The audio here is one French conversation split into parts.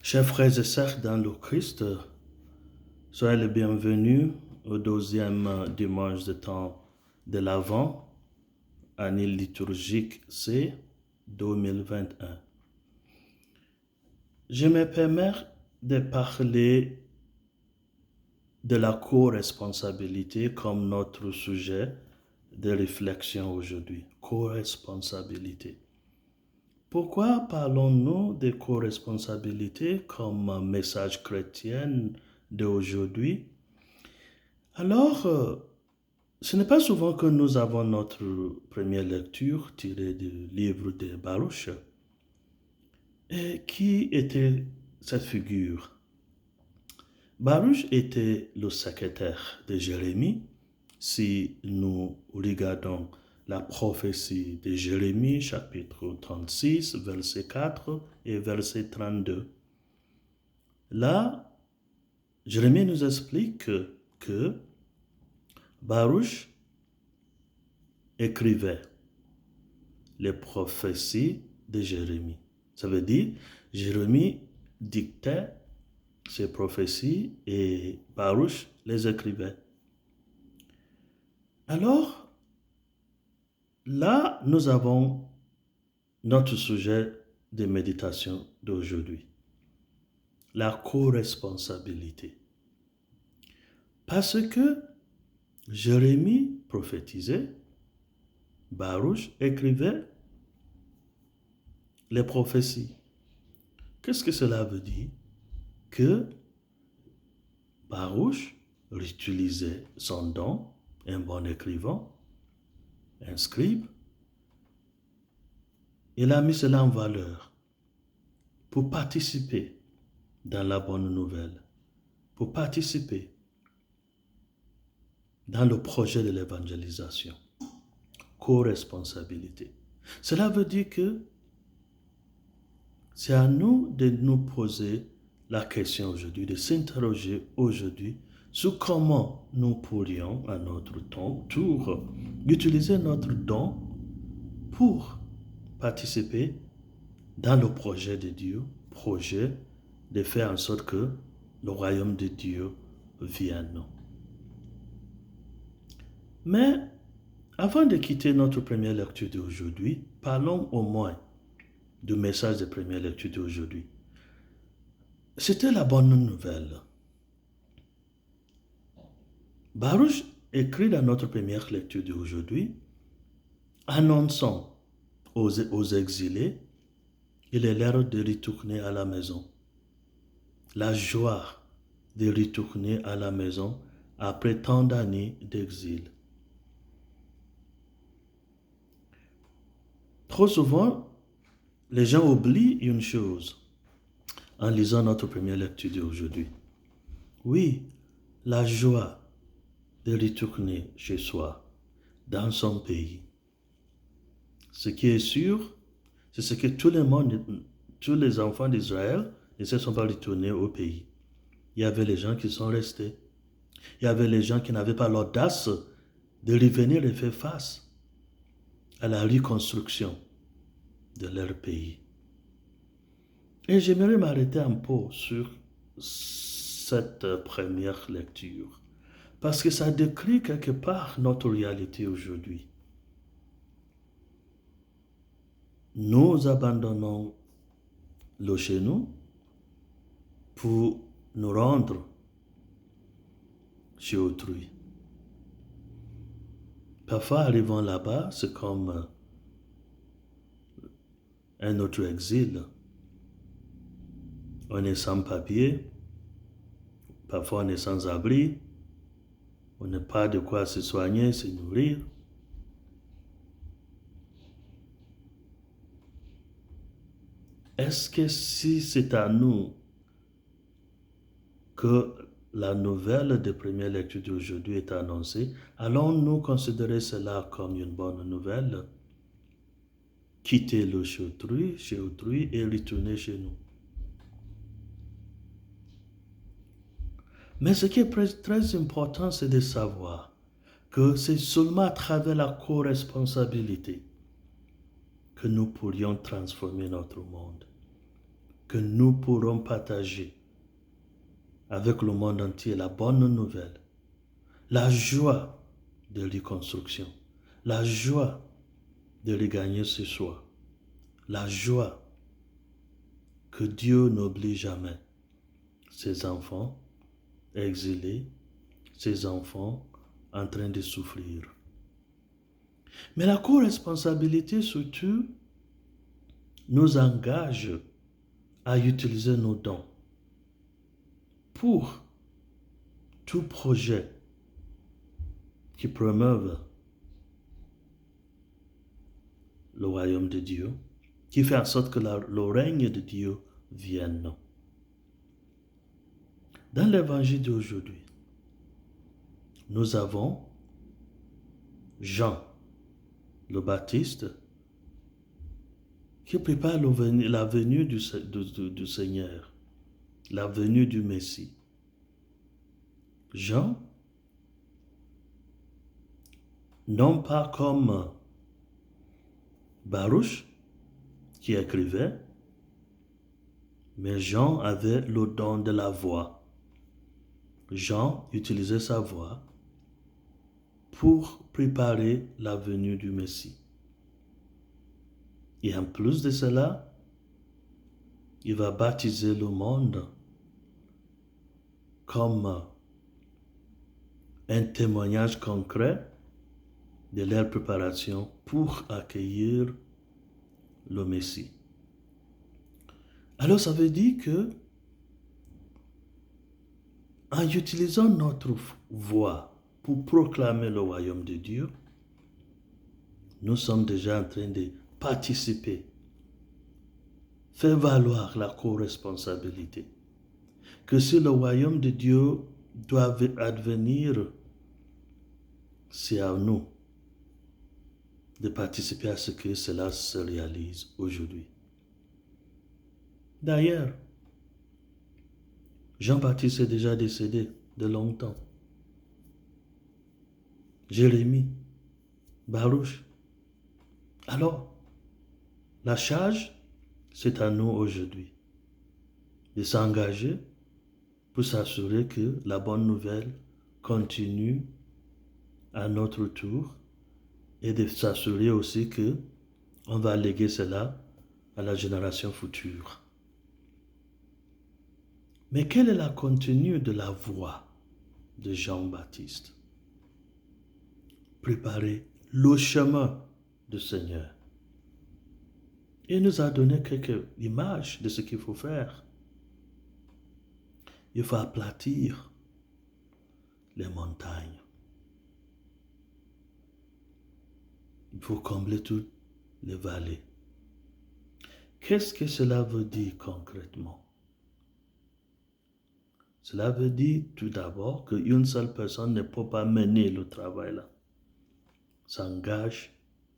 Chers frères et sœurs dans le Christ, soyez les bienvenus au deuxième dimanche de temps de l'Avent, année liturgique C 2021. Je me permets de parler de la co-responsabilité comme notre sujet de réflexion aujourd'hui. Co-responsabilité. Pourquoi parlons-nous de co-responsabilité comme un message chrétien d'aujourd'hui? Alors, ce n'est pas souvent que nous avons notre première lecture tirée du livre de Baruch. Et qui était cette figure? Baruch était le secrétaire de Jérémie. Si nous regardons la prophétie de Jérémie, chapitre 36, verset 4 et verset 32. Là, Jérémie nous explique que Baruch écrivait les prophéties de Jérémie. Ça veut dire, Jérémie dictait ses prophéties et Baruch les écrivait. Alors, là, nous avons notre sujet de méditation d'aujourd'hui, la co-responsabilité. Parce que Jérémie prophétisait, Baruch écrivait les prophéties. Qu'est-ce que cela veut dire? Que Baruch utilisait son don, un bon écrivain, un scribe. Il a mis cela en valeur pour participer dans la bonne nouvelle, pour participer dans le projet de l'évangélisation. Co-responsabilité. Cela veut dire que c'est à nous de nous poser la question aujourd'hui, de s'interroger aujourd'hui sur comment nous pourrions, à notre tour, utiliser notre don pour participer dans le projet de Dieu, projet de faire en sorte que le royaume de Dieu vienne. Mais avant de quitter notre première lecture d'aujourd'hui, parlons au moins du message de première lecture d'aujourd'hui. C'était la bonne nouvelle. Baruch écrit dans notre première lecture d'aujourd'hui, annonçant aux exilés qu'il est l'heure de retourner à la maison. La joie de retourner à la maison après tant d'années d'exil. Trop souvent, les gens oublient une chose en lisant notre première lecture d'aujourd'hui. Oui, la joie de retourner chez soi, dans son pays. Ce qui est sûr, c'est ce que tous les enfants d'Israël ne se sont pas retournés au pays. Il y avait les gens qui sont restés. Il y avait les gens qui n'avaient pas l'audace de revenir et faire face à la reconstruction de leur pays. Et j'aimerais m'arrêter un peu sur cette première lecture, parce que ça décrit quelque part notre réalité aujourd'hui. Nous abandonnons le chez nous pour nous rendre chez autrui. Parfois, arrivant là-bas, c'est comme un autre exil. On est sans papier, parfois on est sans abri, on n'a pas de quoi se soigner, se nourrir. Est-ce que si c'est à nous que la nouvelle de première lecture d'aujourd'hui est annoncée, allons-nous considérer cela comme une bonne nouvelle? Quitter le chez autrui et retourner chez nous. Mais ce qui est très important, c'est de savoir que c'est seulement à travers la co-responsabilité que nous pourrions transformer notre monde. que nous pourrons partager avec le monde entier la bonne nouvelle, la joie de reconstruction, la joie de regagner ce soi, la joie que Dieu n'oublie jamais ses enfants exilés, ses enfants en train de souffrir. Mais la co-responsabilité surtout nous engage à utiliser nos dons pour tout projet qui promeuve le royaume de Dieu, qui fait en sorte que le règne de Dieu vienne. Dans l'évangile d'aujourd'hui, nous avons Jean le Baptiste qui prépare la venue du Seigneur, la venue du Messie. Jean, non pas comme Baruch qui écrivait, mais Jean avait le don de la voix. Jean utilisait sa voix pour préparer la venue du Messie. Et en plus de cela, il va baptiser le monde comme un témoignage concret de leur préparation pour accueillir le Messie. Alors ça veut dire que en utilisant notre voix pour proclamer le royaume de Dieu, nous sommes déjà en train de participer, faire valoir la co-responsabilité. Que si le royaume de Dieu doit advenir, c'est à nous de participer à ce que cela se réalise aujourd'hui. D'ailleurs, Jean-Baptiste est déjà décédé de longtemps. Jérémie, Baruch. Alors, la charge, c'est à nous aujourd'hui de s'engager pour s'assurer que la bonne nouvelle continue à notre tour et de s'assurer aussi que on va léguer cela à la génération future. Mais quel est le contenu de la voix de Jean-Baptiste? Préparer le chemin du Seigneur. Il nous a donné quelques images de ce qu'il faut faire. Il faut aplatir les montagnes. Il faut combler toutes les vallées. Qu'est-ce que cela veut dire concrètement? Cela veut dire tout d'abord qu'une seule personne ne peut pas mener le travail là. S'engage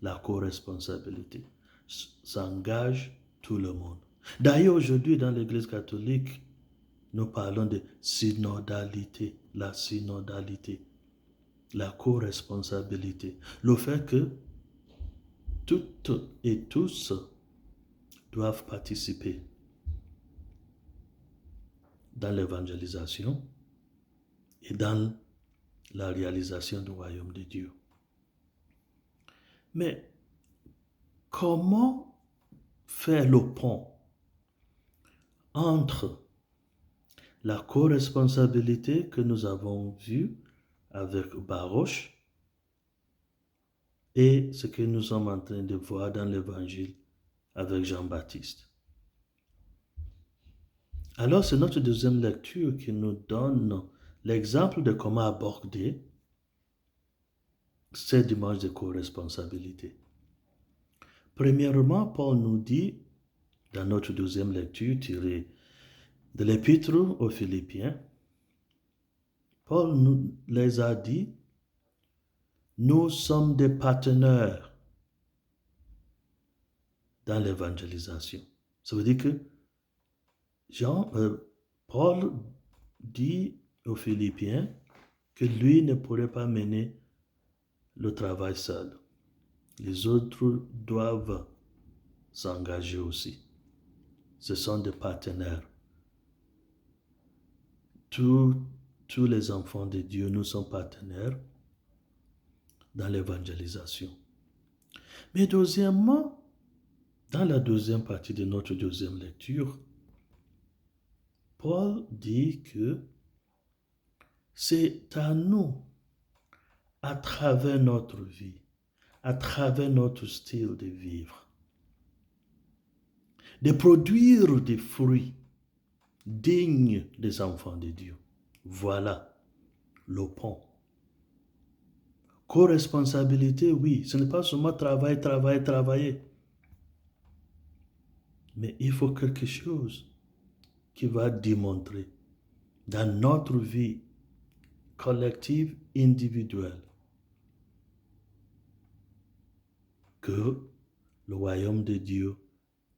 la co-responsabilité. S'engage tout le monde. D'ailleurs, aujourd'hui, dans l'Église catholique, nous parlons de synodalité, la synodalité, la co-responsabilité. Le fait que toutes et tous doivent participer dans l'évangélisation et dans la réalisation du royaume de Dieu. Mais comment faire le pont entre la co-responsabilité que nous avons vue avec Baruch et ce que nous sommes en train de voir dans l'évangile avec Jean-Baptiste? Alors, c'est notre deuxième lecture qui nous donne l'exemple de comment aborder ces dimanches de co-responsabilité. Premièrement, Paul nous dit, dans notre deuxième lecture tirée de l'Épître aux Philippiens, Paul nous les a dit, nous sommes des partenaires dans l'évangélisation. Ça veut dire que Paul dit aux Philippiens que lui ne pourrait pas mener le travail seul. Les autres doivent s'engager aussi. ce sont des partenaires. Tous les enfants de Dieu, nous sommes partenaires dans l'évangélisation. Mais deuxièmement, dans la deuxième partie de notre deuxième lecture, Paul dit que c'est à nous, à travers notre vie, à travers notre style de vivre, de produire des fruits dignes des enfants de Dieu. Voilà le pont. Co-responsabilité, oui, ce n'est pas seulement travailler. Mais il faut quelque chose qui va démontrer dans notre vie collective, individuelle, que le royaume de Dieu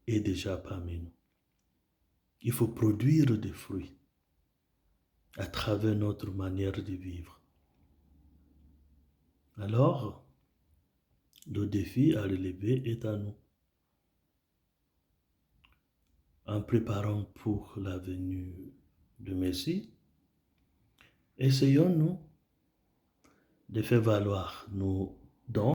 est déjà parmi nous. Il faut produire des fruits à travers notre manière de vivre. Alors, le défi à relever est à nous. En préparant pour la venue du Messie, essayons-nous de faire valoir nos